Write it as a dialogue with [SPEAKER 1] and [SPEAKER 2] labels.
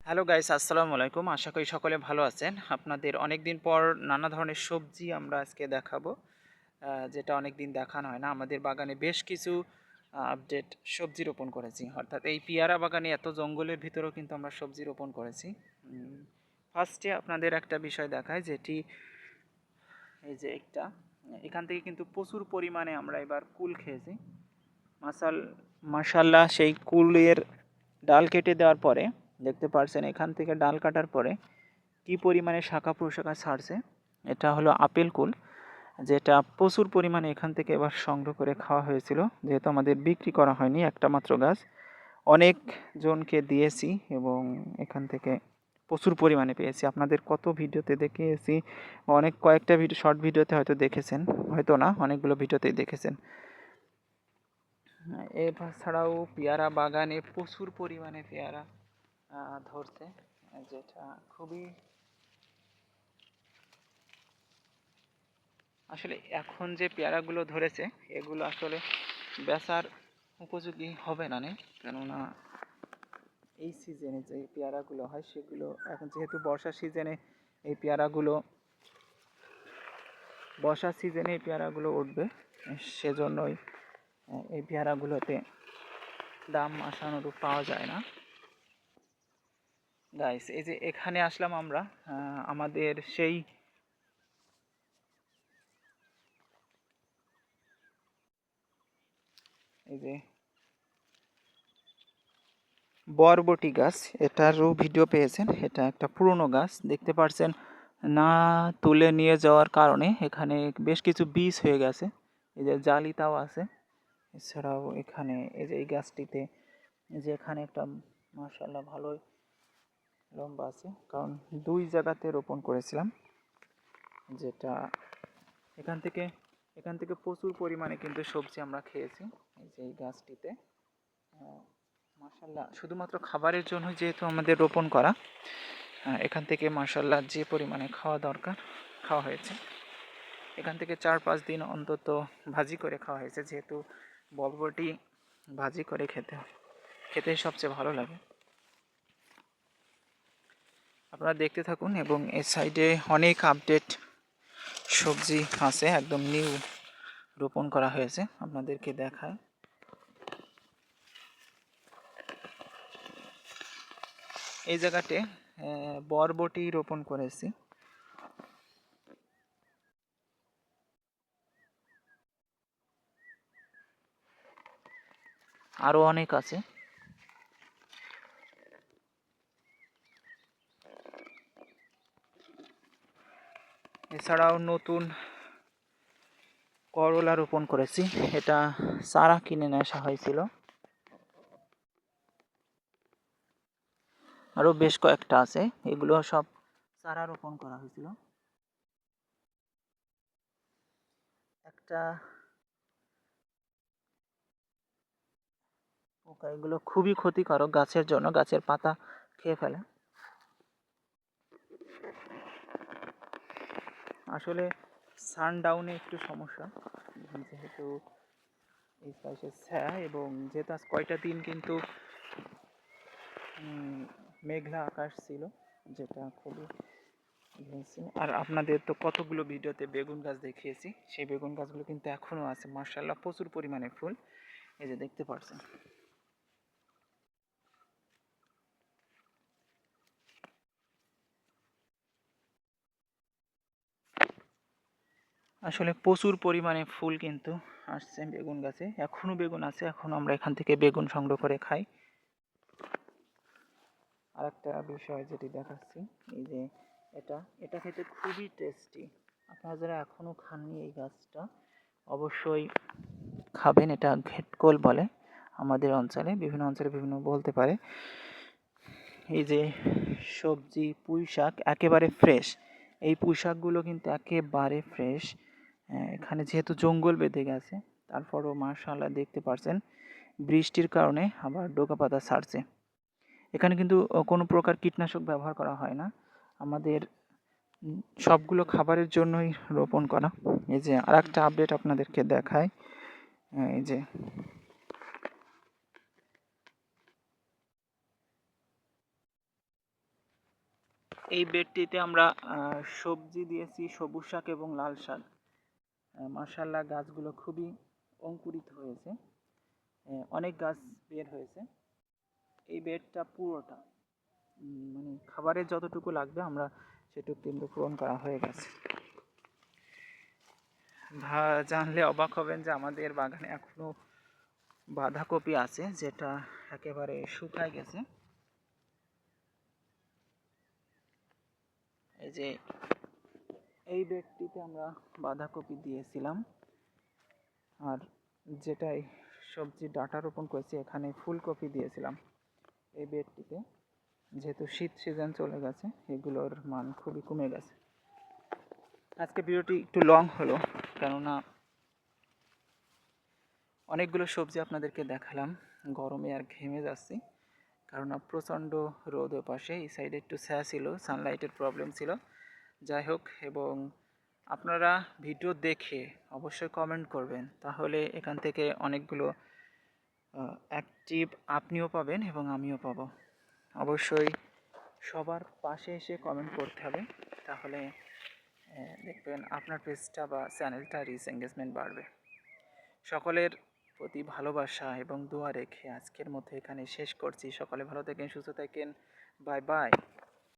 [SPEAKER 1] Hello guys, আসসালামু আলাইকুম। আশা করি সকলে ভালো আছেন। আপনাদের অনেক দিন পর নানা ধরনের সবজি আমরা আজকে দেখাবো, যেটা অনেক দিন দেখানো হয় না। আমাদের বাগানে বেশ কিছু আপডেট সবজি রোপণ করেছি, অর্থাৎ এই পেয়ারা বাগানে এত জঙ্গলের ভিতরেও কিন্তু আমরা সবজি রোপণ করেছি। ফার্স্টে আপনাদের একটা বিষয় দেখায়, যেটি এই যে একটা এখান থেকে কিন্তু প্রচুর পরিমাণে আমরা এবার কুল খেয়েছি। মাশাল্লাহ, সেই কুলের ডাল কেটে দেওয়ার পরে দেখতে পারছেন, এখান থেকে ডাল কাটার পরে কি পরিমাণে শাখা প্রশাখা ছাড়ছে। এটা হলো আপেল কুল, যেটা প্রচুর পরিমাণে এখান থেকে এবার সংগ্রহ করে খাওয়া হয়েছিল, যেহেতু আমাদের বিক্রি করা হয়নি, একটা মাত্র গাছ, অনেক জনকে দিয়েছি এবং এখান থেকে প্রচুর পরিমাণে পেয়েছি। আপনাদের কত ভিডিওতে দেখিয়েছি, অনেক কয়েকটা ভিডিও, শর্ট ভিডিওতে হয়তো দেখেছেন, হয়তো না, অনেকগুলো ভিডিওতেই দেখেছেন। এছাড়াও পেয়ারা বাগানে প্রচুর পরিমাণে পেয়ারা ধরছে, যেটা খুবই আসলে এখন যে পেয়ারাগুলো ধরেছে এগুলো আসলে বেচার উপযোগী হবে না, কেননা এই সিজনে যে পেয়ারাগুলো হয় সেগুলো এখন যেহেতু বর্ষার সিজনে এই পেয়ারাগুলো উঠবে, সেজন্যই এই পেয়ারাগুলোতে দাম আশানুরূপ পাওয়া যায় না। গাইস, এই যে এখানে আসলাম আমরা, আমাদের সেই এই যে বরবটি গাছ, এটারও ভিডিও পেয়েছেন। এটা একটা পুরনো গাছ, দেখতে পাচ্ছেন, না তুলে নিয়ে যাওয়ার কারণে এখানে বেশ কিছু বীজ হয়ে গেছে। এই যে জালিতাও আছে। এছাড়াও এখানে এই যে এই গাছটিতে এই যে এখানে একটা মাশাআল্লাহ ভালোই লম্বা আছে, কারণ দুই জায়গাতে রোপণ করেছিলাম, যেটা এখান থেকে প্রচুর পরিমাণে কিন্তু সবজি আমরা খেয়েছি এই যে এই গাছটিতে। মাশাআল্লাহ, শুধুমাত্র খাবারের জন্য যেহেতু আমাদের রোপণ করা, এখান থেকে মাশাআল্লাহ যে পরিমাণে খাওয়া দরকার খাওয়া হয়েছে। এখান থেকে 4-5 দিন অন্তত ভাজি করে খাওয়া হয়েছে, যেহেতু বরবটি ভাজি করে খেতে সবচেয়ে ভালো লাগে। আপনারা দেখতে থাকুন এবং এই সাইডে অনেক আপডেট সবজি আছে, একদম নিউ রোপণ করা হয়েছে, আপনাদেরকে দেখায়। এই জায়গাতে বরবটি রোপণ করেছি। আরও অনেক আছে। এছাড়াও নতুন করলা রোপণ করেছি, এটা চারা কিনে নিয়ে আসা হয়েছিল। আরও বেশ কয়েকটা আছে, এগুলো সব চারা রোপণ করা হয়েছিল। একটা পোকা, এগুলো খুবই ক্ষতিকারক গাছের জন্য, গাছের পাতা খেয়ে ফেলে। আসলে সানডাউনে একটু সমস্যা, যেহেতু এই পাশে ছায়া, এবং যেহেতু আজ কয়টা দিন কিন্তু মেঘলা আকাশ ছিল, যেটা খুবই হয়েছে। আর আপনাদের তো কতগুলো ভিডিওতে বেগুন গাছ দেখিয়েছি, সেই বেগুন গাছগুলো কিন্তু এখনও আছে, মার্শাল্লাহ প্রচুর পরিমাণে ফুল, এই যে দেখতে পাচ্ছেন। আসলে প্রচুর পরিমাণে ফুল কিন্তু আসছে বেগুন গাছে, এখনও বেগুন আছে, এখন আমরা এখান থেকে বেগুন সংগ্রহ করে খাই। আর একটা বিষয় যেটি দেখাচ্ছি, এই যে এটা এটা খেতে খুবই টেস্টি। আপনারা যারা এখনও খাননি এই গাছটা, অবশ্যই খাবেন। এটা ঘেটকোল বলে আমাদের অঞ্চলে, বিভিন্ন অঞ্চলে বিভিন্ন বলতে পারে। এই যে সবজি পুঁই শাক একেবারে ফ্রেশ, এই পুঁই শাকগুলো কিন্তু একেবারে ফ্রেশ। এখানে যেহেতু জঙ্গল বেঁধে গেছে, তারপরও মাশাআল্লাহ দেখতে পাচ্ছেন, বৃষ্টির কারণে আবার ডোকা পাতা ছাড়ছে। এখানে কিন্তু কোনো প্রকার কীটনাশক ব্যবহার করা হয় না, আমাদের সবগুলো খাবারের জন্যই রোপণ করা। এই যে আর একটা আপডেট আপনাদেরকে দেখায়, এই যে এই বেডটিতে আমরা সবজি দিয়েছি, সবুজ শাক এবং লাল শাক। মাশাআল্লাহ গাছগুলো খুবই অঙ্কুরিত হয়েছে, অনেক গাছ বের হয়েছে। এই বেডটা পুরোটা মানে খাবারের যতটুকু লাগবে আমরা সেটুকু কিন্তু পূরণ করা হয়ে গেছে। জানলে অবাক হবেন যে আমাদের বাগানে এখনো বাঁধাকপি আছে, যেটা একেবারে শুকায় গেছে। এই যে এই বেডটিতে আমরা বাঁধাকপি দিয়েছিলাম, আর যেটাই সবজি ডাঁটা রোপণ করেছি এখানে ফুলকপি দিয়েছিলাম। এই বেডটিতে যেহেতু শীত সিজন চলে গেছে, এগুলোর মান খুবই কমে গেছে। আজকে ভিডিওটি একটু লং হলো, কেননা অনেকগুলো সবজি আপনাদেরকে দেখালাম। গরমে আর ঘেমে যাচ্ছি, কারণ প্রচণ্ড রোদ পাশে। এই সাইডে একটু ছায়া ছিল, সানলাইটের প্রবলেম ছিল। যাই হোক, এবং আপনারা ভিডিও দেখে অবশ্যই কমেন্ট করবেন, তাহলে এখান থেকে অনেকগুলো অ্যাক্টিভ আপনিও পাবেন এবং আমিও পাবো। অবশ্যই সবার পাশে এসে কমেন্ট করতে হবে, তাহলে দেখবেন আপনার পেজটা বা চ্যানেলটা রিচ এঙ্গেজমেন্ট বাড়বে। সকলের প্রতি ভালোবাসা এবং দোয়া রেখে আজকের মতো এখানে শেষ করছি। সকলে ভালো থাকেন, সুস্থ থাকেন। Bye bye.